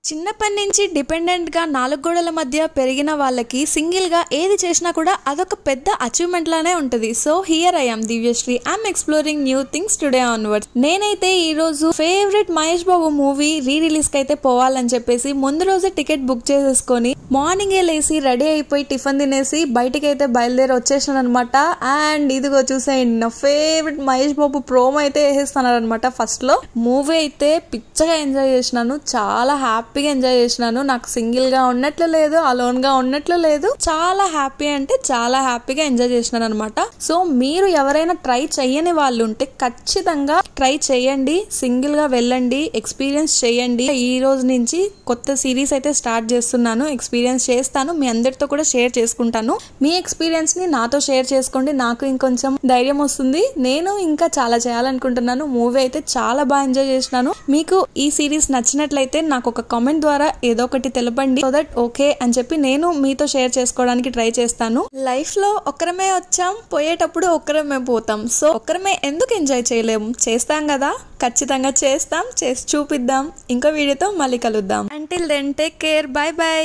చిన్నప్పటి నుంచి డిపెండెంట్గా నాలుగు గోడల మధ్య పెరిగిన వాళ్ళకి సింగిల్గా ఏది చేసినా కూడా అదొక పెద్ద అచీవ్మెంట్ లానే ఉంటుంది. So here I am Divyashri, I'm exploring new things today onwards. నేనైతే ఈ రోజు favourite Mahesh Babu movie release కి అయితే పోవాలని చెప్పేసి ముందు రోజే టికెట్ బుక్ చేసేసుకొని మార్నింగే లేసి రెడీ అయిపోయి టిఫిన్ తినేసి బయటికి అయితే బయలుదేరి వచ్చేసాను అనమాట. అండ్ ఇదిగో చూసేయండి, నా ఫేవరెట్ మహేష్ బాబు ప్రోమో అయితే వేసేస్తున్నారు అనమాట. ఫస్ట్ లో మూవీ అయితే పిచ్చగా ఎంజాయ్ చేసినాను, చాలా హ్యాపీగా ఎంజాయ్ చేసినాను. నాకు సింగిల్ గా ఉన్నట్లు లేదు, అలోన్ గా ఉన్నట్లు లేదు, చాలా హ్యాపీ అంటే చాలా హ్యాపీగా ఎంజాయ్ చేసినాను అనమాట. సో మీరు ఎవరైనా ట్రై చేయని వాళ్ళు ఉంటే ఖచ్చితంగా ట్రై చేయండి, సింగిల్ గా వెళ్ళండి, ఎక్స్పీరియన్స్ చేయండి. ఈ రోజు నుంచి కొత్త సిరీస్ అయితే స్టార్ట్ చేస్తున్నాను, ఎక్స్పీరియన్స్ చేస్తాను, మీ అందరితో కూడా షేర్ చేసుకుంటాను. మీ ఎక్స్పీరియన్స్ ని నాతో షేర్ చేసుకోండి, నాకు ఇంకొంచెం ధైర్యం వస్తుంది. నేను ఇంకా చాలా చేయాలనుకుంటున్నాను. మూవీ అయితే చాలా బాగా ఎంజాయ్ చేసినాను. మీకు ఈ సిరీస్ నచ్చినట్లయితే నాకు ఒక కామెంట్ ద్వారా ఏదో ఒకటి తెలపండి, సో దట్ ఓకే అని చెప్పి నేను మీతో షేర్ చేసుకోవడానికి ట్రై చేస్తాను. లైఫ్ లో ఒక్కరమే వచ్చాం, పోయేటప్పుడు ఒక్కరమే పోతాం. సో ఒక్కరమే ఎందుకు ఎంజాయ్ చేయలేము, చేస్తాం కదా, ఖచ్చితంగా చేస్తాం, చేసి చూపిద్దాం. ఇంకో వీడియోతో మళ్ళీ కలుద్దాం. Until then take care, bye by.